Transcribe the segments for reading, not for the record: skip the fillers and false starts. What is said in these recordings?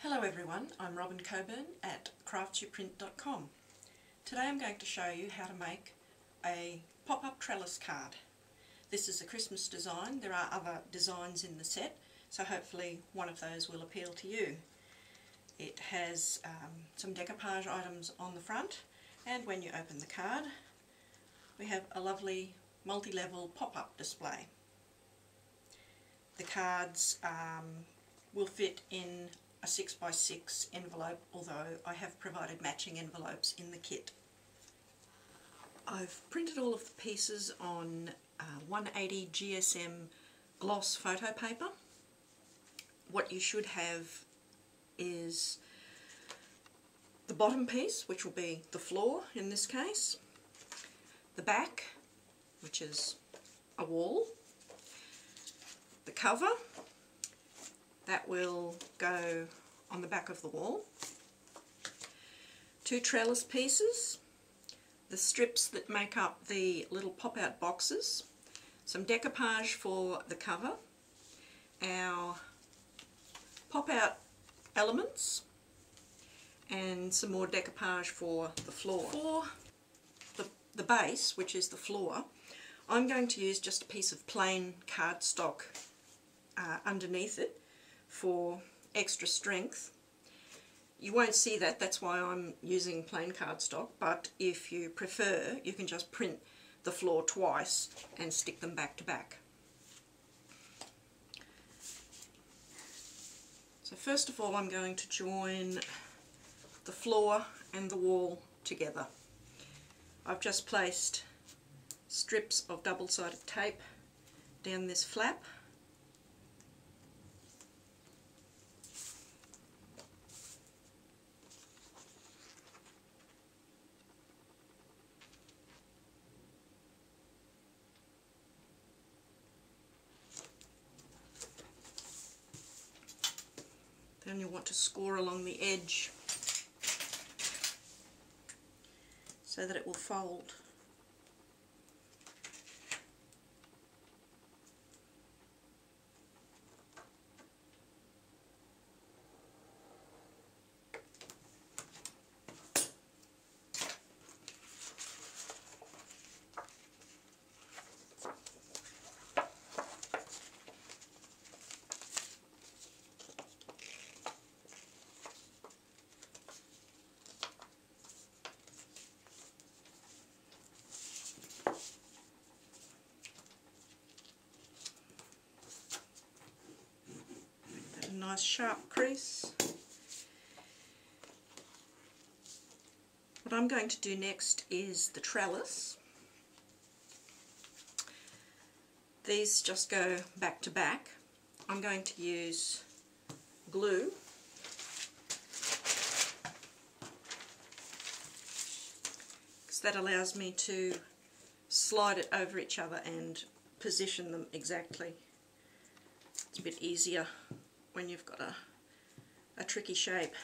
Hello everyone, I'm Robyn Cockburn at craftsyouprint.com. Today I'm going to show you how to make a pop-up trellis card. This is a Christmas design. There are other designs in the set, so hopefully one of those will appeal to you. It has some decoupage items on the front, and when you open the card we have a lovely multi-level pop-up display. The cards will fit in a 6x6 envelope, although I have provided matching envelopes in the kit. I've printed all of the pieces on 180 GSM gloss photo paper. What you should have is the bottom piece, which will be the floor in this case, the back, which is a wall, the cover, that will go on the back of the wall, two trellis pieces, the strips that make up the little pop-out boxes, some decoupage for the cover, our pop-out elements, and some more decoupage for the floor. For the base, which is the floor, I'm going to use just a piece of plain cardstock underneath it for extra strength. You won't see that, that's why I'm using plain cardstock, but if you prefer you can just print the floor twice and stick them back to back. So first of all I'm going to join the floor and the wall together. I've just placed strips of double-sided tape down this flap. Then you'll want to score along the edge so that it will fold. Nice sharp crease. What I'm going to do next is the trellis. These just go back to back. I'm going to use glue because that allows me to slide it over each other and position them exactly. It's a bit easier when you've got a tricky shape.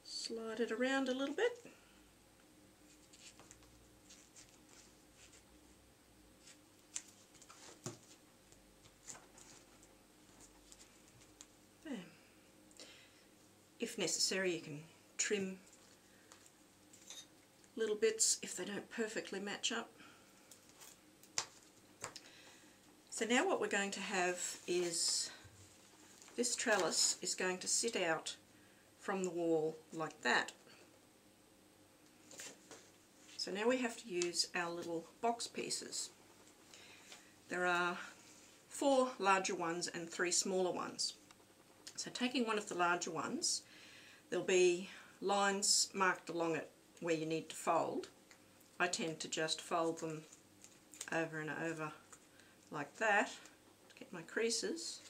Slide it around a little bit. There. If necessary you can trim little bits if they don't perfectly match up. So now what we're going to have is this trellis is going to sit out from the wall like that. So now we have to use our little box pieces. There are 4 larger ones and 3 smaller ones. So taking one of the larger ones, there'll be lines marked along it where you need to fold. I tend to just fold them over and over like that to get my creases.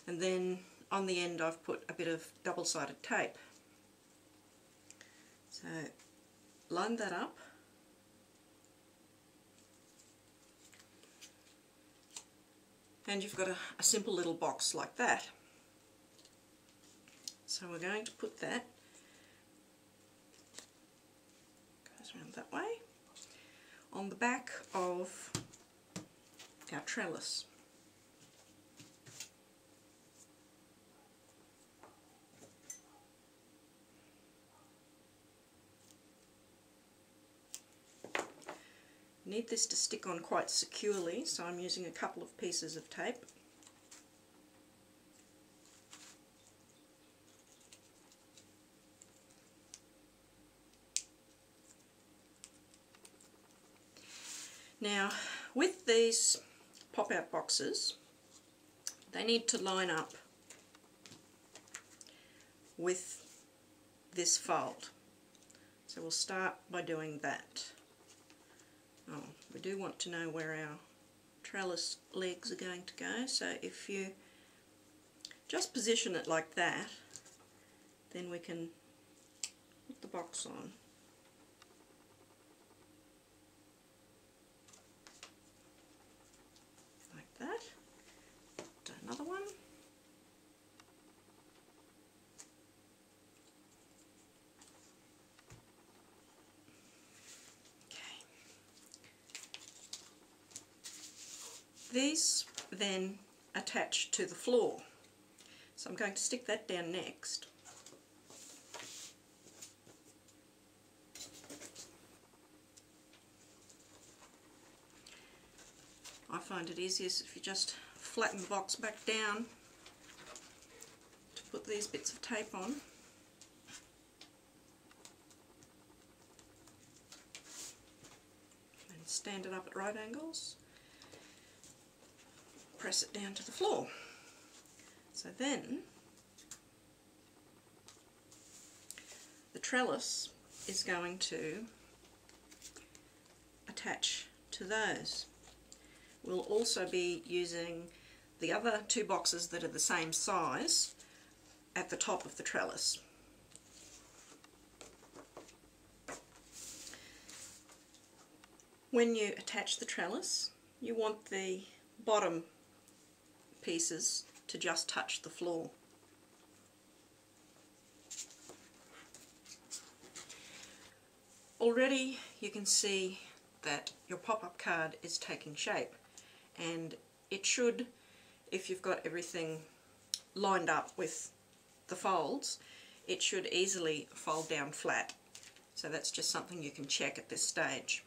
And then on the end I've put a bit of double-sided tape. So line that up. And you've got a simple little box like that. So we're going to put that, goes around that way, on the back of our trellis. Need this to stick on quite securely, so I'm using a couple of pieces of tape. Now, with these pop-out boxes, they need to line up with this fold. So we'll start by doing that. Oh, we do want to know where our trellis legs are going to go, so if you just position it like that, then we can put the box on. Like that. Do another one. These then attach to the floor, so I'm going to stick that down next. I find it easiest if you just flatten the box back down to put these bits of tape on. And stand it up at right angles. Press it down to the floor. So then the trellis is going to attach to those. We'll also be using the other two boxes that are the same size at the top of the trellis. When you attach the trellis, you want the bottom pieces to just touch the floor. Already you can see that your pop-up card is taking shape, and it should, if you've got everything lined up with the folds, it should easily fold down flat. So that's just something you can check at this stage.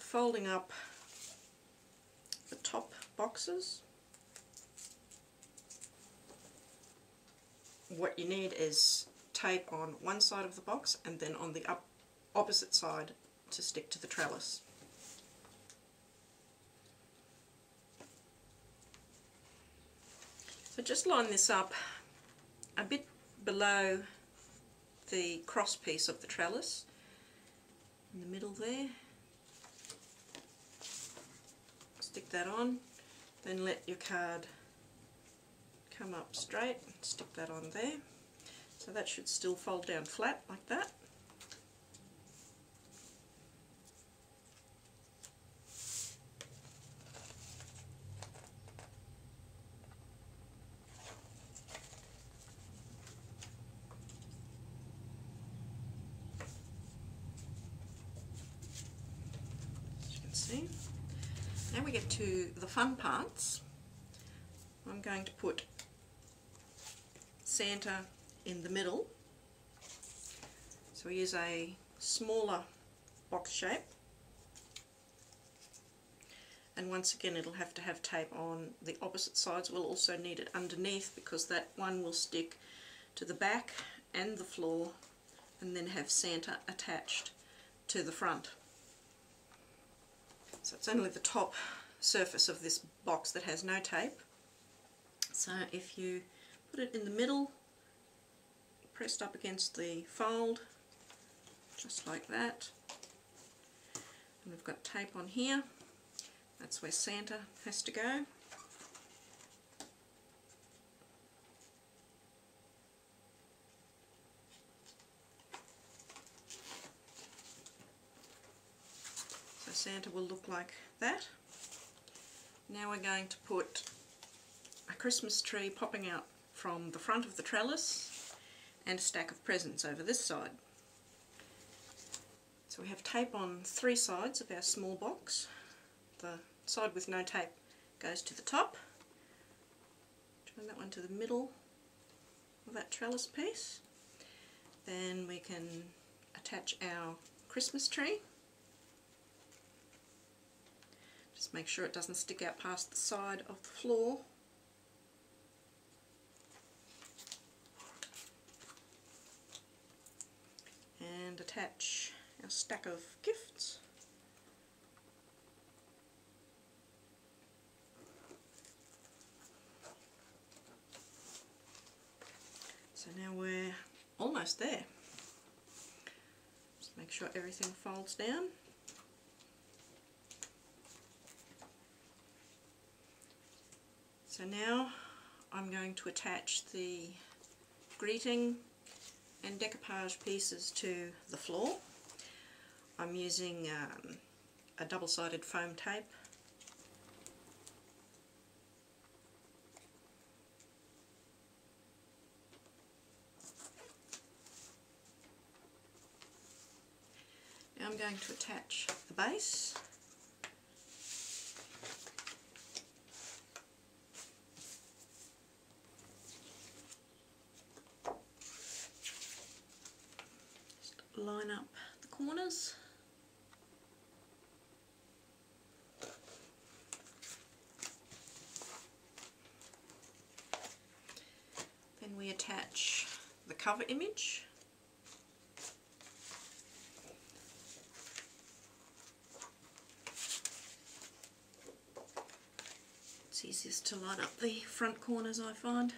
Folding up the top boxes, what you need is tape on one side of the box and then on the opposite side to stick to the trellis. So just line this up a bit below the cross piece of the trellis, in the middle there. Stick that on, then let your card come up straight, stick that on there. So that should still fold down flat like that. As you can see. Now we get to the fun parts. I'm going to put Santa in the middle. So we use a smaller box shape. And once again it'll have to have tape on the opposite sides. We'll also need it underneath because that one will stick to the back and the floor, and then have Santa attached to the front. So it's only the top surface of this box that has no tape. So if you put it in the middle, pressed up against the fold, just like that, and we've got tape on here, That's where Santa has to go. So Santa will look like that. Now we're going to put a Christmas tree popping out from the front of the trellis and a stack of presents over this side. So we have tape on 3 sides of our small box. The side with no tape goes to the top. Turn that one to the middle of that trellis piece. Then we can attach our Christmas tree. Just make sure it doesn't stick out past the side of the floor. And attach our stack of gifts. So now we're almost there. Just make sure everything folds down. So now I'm going to attach the greeting and decoupage pieces to the floor. I'm using a double-sided foam tape. Now I'm going to attach the base. Just line up the corners. Then we attach the cover image. It's easiest to line up the front corners, I find.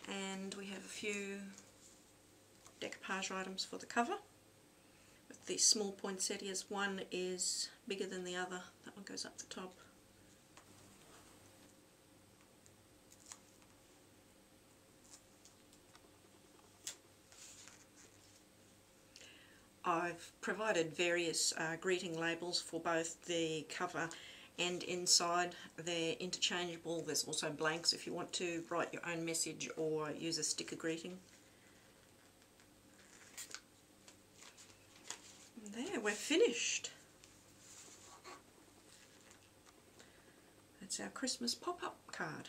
And we have a few decoupage items for the cover. With these small poinsettias, one is bigger than the other. That one goes up the top. I've provided various greeting labels for both the cover and inside. They're interchangeable. There's also blanks if you want to write your own message or use a sticker greeting. And there, we're finished. That's our Christmas pop-up card.